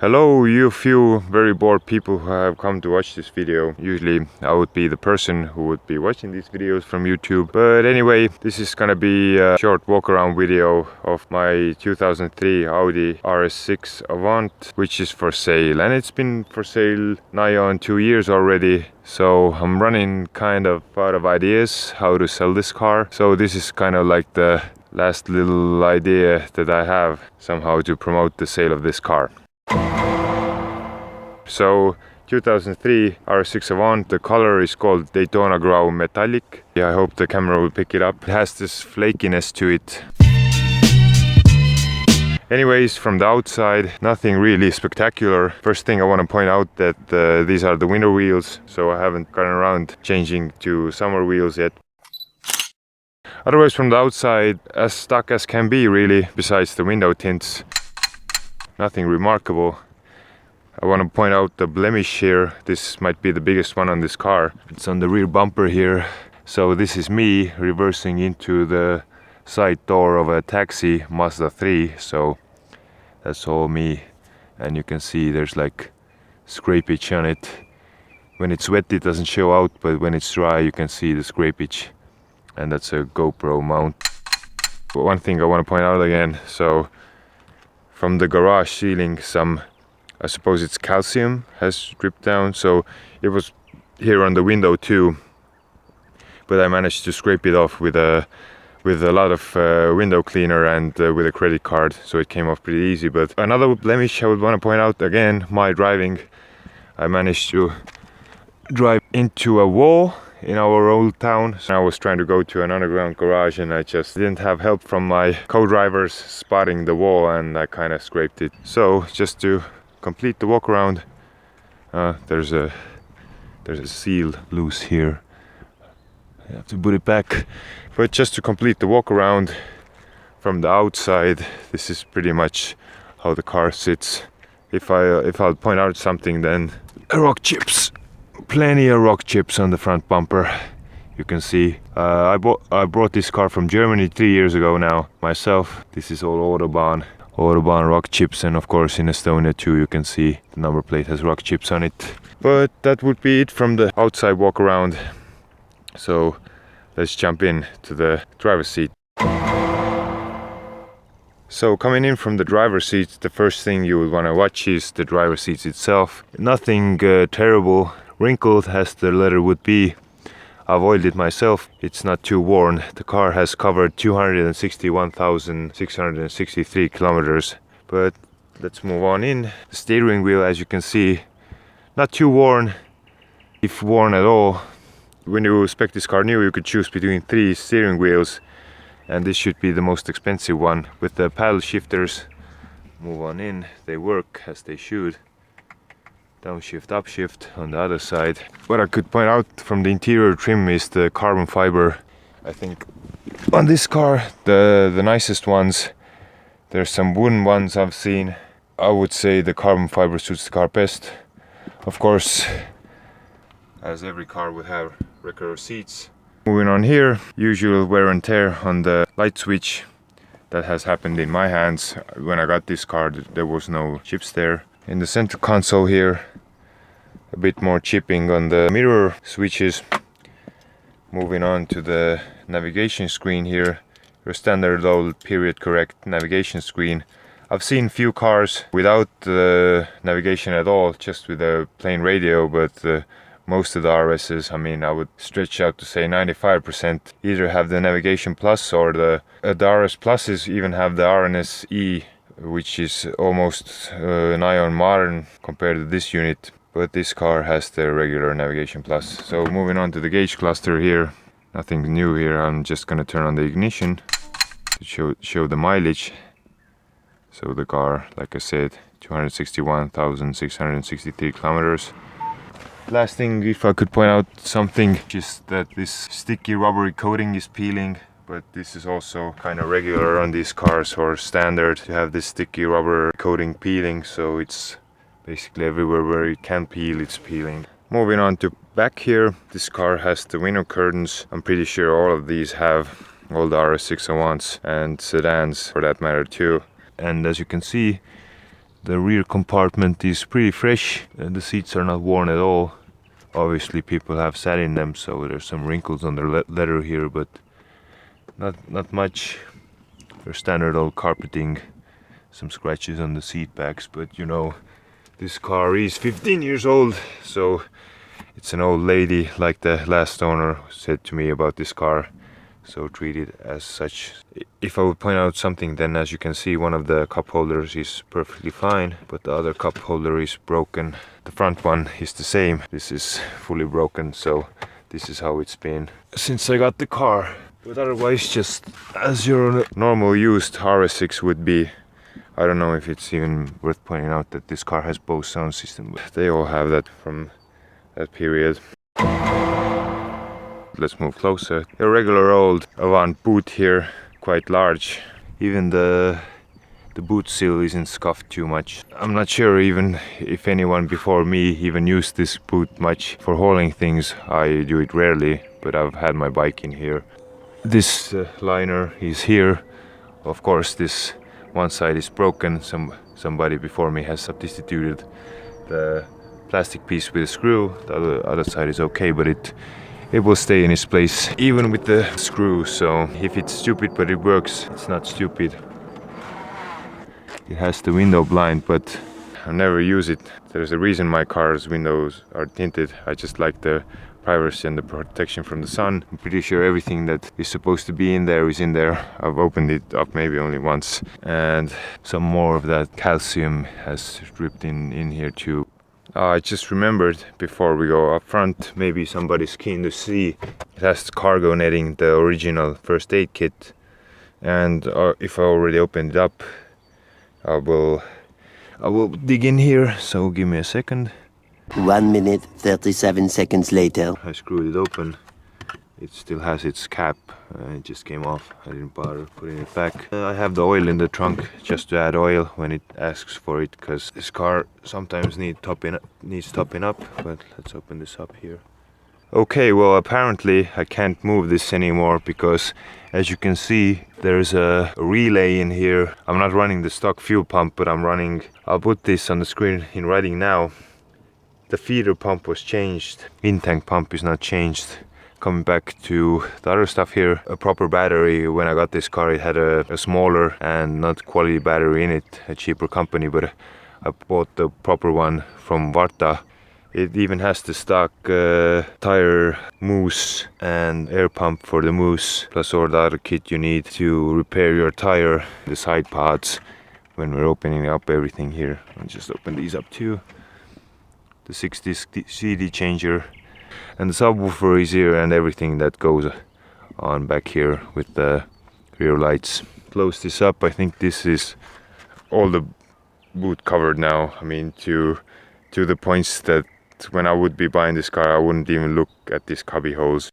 Hello, you few very bored people who have come to watch this video. Usually I would be the person who would be watching these videos from YouTube. But anyway, this is gonna be a short walk around video of my 2003 Audi RS6 Avant, which is for sale. And it's been for sale nigh on 2 years already. So I'm running kind of out of ideas how to sell this car. So this is kind of like the last little idea that I have somehow to promote the sale of this car. So 2003 RS6 Avant, the color is called Daytona Grau Metallic. Yeah, I hope the camera will pick it up. It has this flakiness to it. Anyways, from the outside, nothing really spectacular. First thing I want to point out that these are the winter wheels, so I haven't gotten around changing to summer wheels yet. Otherwise, from the outside, as stock as can be really, besides the window tints. Nothing remarkable. I want to point out the blemish here. This might be the biggest one on this car. It's on the rear bumper here. So this is me reversing into the side door of a taxi Mazda 3. So that's all me. And you can see there's like scrapage on it. When it's wet it doesn't show out, but when it's dry you can see the scrapage. And that's a GoPro mount. But one thing I want to point out again, so from the garage ceiling, I suppose it's calcium has dripped down, so it was here on the window too, but I managed to scrape it off with a lot of window cleaner and with a credit card, so it came off pretty easy. But another blemish I would want to point out, again, my driving. I managed to drive into a wall in our old town. So I was trying to go to an underground garage and I just didn't have help from my co-drivers spotting the wall, and I kind of scraped it. So just to complete the walk around, there's a seal loose here. I have to put it back. But just to complete the walk around from the outside, this is pretty much how the car sits. If I'll point out something, then rock chips. Plenty of rock chips on the front bumper. You can see I brought this car from Germany 3 years ago now myself. This is all Autobahn rock chips, and of course in Estonia too you can see the number plate has rock chips on it. But that would be it from the outside walk around. So let's jump in to the driver's seat. So coming in from the driver's seat, the first thing you would want to watch is the driver's seat itself. Nothing terrible, wrinkled as the leather would be. I've oiled it myself. It's not too worn. The car has covered 261,663 kilometers. But let's move on in. The steering wheel, as you can see, not too worn, if worn at all. When you spec this car new, you could choose between 3 steering wheels, and this should be the most expensive one. With the paddle shifters, move on in, they work as they should. Downshift, upshift on the other side. What I could point out from the interior trim is the carbon fiber. I think on this car, the nicest ones, there's some wooden ones I've seen. I would say the carbon fiber suits the car best. Of course, as every car would have regular seats. Moving on here, usual wear and tear on the light switch. That has happened in my hands. When I got this car, there was no chips there. In the center console here, a bit more chipping on the mirror switches. Moving on to the navigation screen here, your standard old period correct navigation screen. I've seen few cars without the navigation at all, just with a plain radio, but most of the RSs, I mean, I would stretch out to say 95% either have the navigation plus, or the RS pluses even have the RNS-E, which is almost nigh on modern compared to this unit, but this car has the regular navigation plus. So moving on to the gauge cluster here, nothing new here. I'm just gonna turn on the ignition to show the mileage. So the car, like I said, 261,663 kilometers. Last thing, if I could point out something, just that this sticky rubbery coating is peeling. But this is also kind of regular on these cars, or standard to have this sticky rubber coating peeling, so it's basically everywhere where it can peel, it's peeling. Moving on to back here, this car has the window curtains. I'm pretty sure all of these have, all the RS6 Avants and sedans for that matter too. And as you can see, The rear compartment is pretty fresh and the seats are not worn at all. Obviously people have sat in them, so there's some wrinkles on the leather here, but not much. There's standard old carpeting, some scratches on the seat backs, but you know, this car is 15 years old, so it's an old lady, like the last owner said to me about this car, so treat it as such. If I would point out something, then as you can see, one of the cup holders is perfectly fine, but the other cup holder is broken. The front one is the same. This is fully broken, so this is how it's been since I got the car. But otherwise, just as your normal used RS6 would be. I don't know if it's even worth pointing out that this car has Bose sound system, but they all have that from that period. Let's move closer. A regular old Avant boot here, quite large. Even the boot seal isn't scuffed too much. I'm not sure even if anyone before me even used this boot much for hauling things. I do it rarely, but I've had my bike in here. This liner is here. Of course, this one side is broken. Somebody before me has substituted the plastic piece with a screw. The other side is okay, but it will stay in its place even with the screw. So if it's stupid but it works, it's not stupid. It has the window blind, but I never use it. There's a reason my car's windows are tinted. I just like the privacy and the protection from the sun. I'm pretty sure everything that is supposed to be in there is in there. I've opened it up maybe only once, and some more of that calcium has dripped in here too. I just remembered before we go up front, maybe somebody's keen to see. It has cargo netting, the original first aid kit, and if I already opened it up, I will dig in here, so give me a second. 1 minute 37 seconds later. I screwed it open. It still has its cap. It just came off. I didn't bother putting it back. I have the oil in the trunk just to add oil when it asks for it, because this car sometimes needs topping up. But let's open this up here. Okay, well, apparently I can't move this anymore because, as you can see, there's a relay in here. I'm not running the stock fuel pump, but I'll put this on the screen in writing now. The feeder pump was changed. In-tank pump is not changed. Coming back to the other stuff here, a proper battery. When I got this car, it had a smaller and not quality battery in it, a cheaper company, but I bought the proper one from Varta. It even has the stock tire mousse and air pump for the mousse, plus all the other kit you need to repair your tire, the side pods. When we're opening up everything here, I'll just open these up too. The 6-disc CD changer, and the subwoofer is here, and everything that goes on back here with the rear lights. Close this up. I think this is all the boot covered now. I mean, to the points that when I would be buying this car, I wouldn't even look at these cubby holes.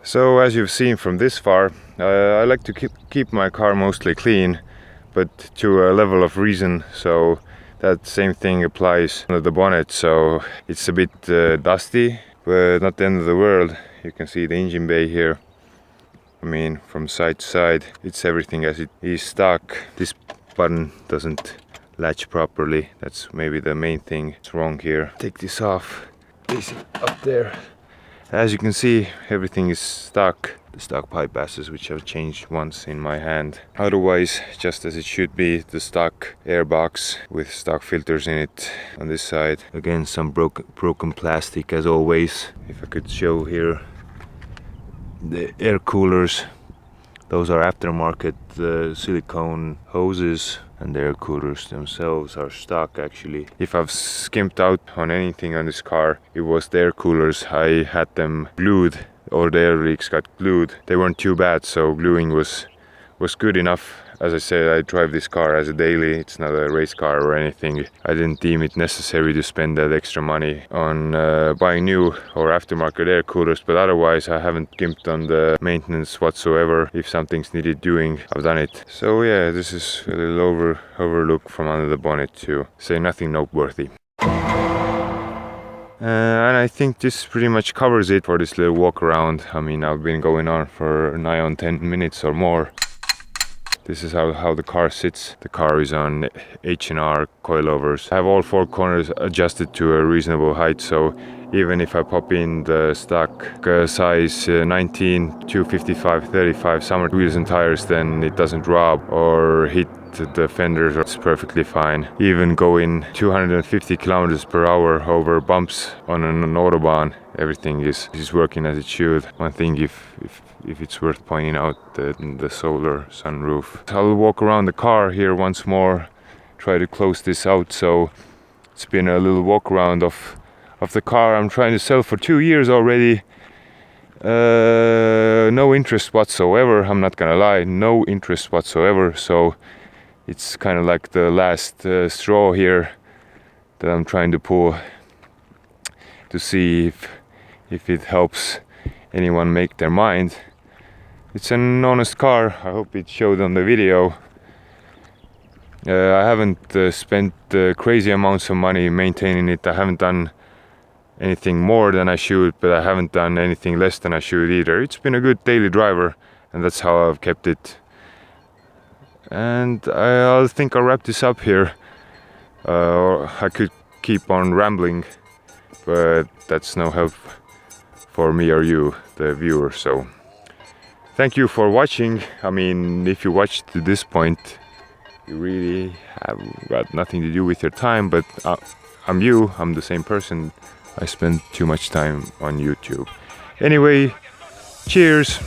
So as you've seen from this far, I like to keep my car mostly clean, but to a level of reason. So that same thing applies under the bonnet. So it's a bit dusty, but not the end of the world. You can see the engine bay here. I mean, from side to side, it's everything as it is stock. This button doesn't latch properly. That's maybe the main thing that's wrong here. Take this off, place it up there. As you can see, everything is stock. The stock pipe passes, which I've changed once in my hand. Otherwise, just as it should be, the stock airbox with stock filters in it on this side. Again, some broken plastic as always. If I could show here, the air coolers. Those are aftermarket silicone hoses, and the air coolers themselves are stock actually. If I've skimped out on anything on this car, it was the air coolers. I had them glued, or the air leaks got glued. They weren't too bad, so gluing was good enough. As I said, I drive this car as a daily. It's not a race car or anything. I didn't deem it necessary to spend that extra money on buying new or aftermarket air coolers, but otherwise I haven't gimped on the maintenance whatsoever. If something's needed doing, I've done it. So yeah, this is a little overlook from under the bonnet to say nothing noteworthy. And I think this pretty much covers it for this little walk around. I mean, I've been going on for nigh on 10 minutes or more. This is how the car sits. The car is on H&R coilovers. I have all four corners adjusted to a reasonable height, so even if I pop in the stock size 19, 255, 35 summer wheels and tires, then it doesn't rub or hit the fenders. It's perfectly fine. Even going 250 kilometers per hour over bumps on an autobahn, everything is working as it should. One thing, if it's worth pointing out, the solar sunroof. I'll walk around the car here once more, try to close this out. So it's been a little walk around of the car I'm trying to sell for 2 years already. No interest whatsoever, I'm not gonna lie, no interest whatsoever. So it's kind of like the last straw here that I'm trying to pull to see if it helps anyone make their mind. It's an honest car. I hope it showed on the video. I haven't spent crazy amounts of money maintaining it. I haven't done anything more than I should, but I haven't done anything less than I should either. It's been a good daily driver, and that's how I've kept it. And I think I'll wrap this up here. I could keep on rambling, but that's no help for me or you, the viewer. So thank you for watching. I mean, if you watched to this point, you really have got nothing to do with your time, but I'm the same person. I spend too much time on YouTube. Anyway, cheers!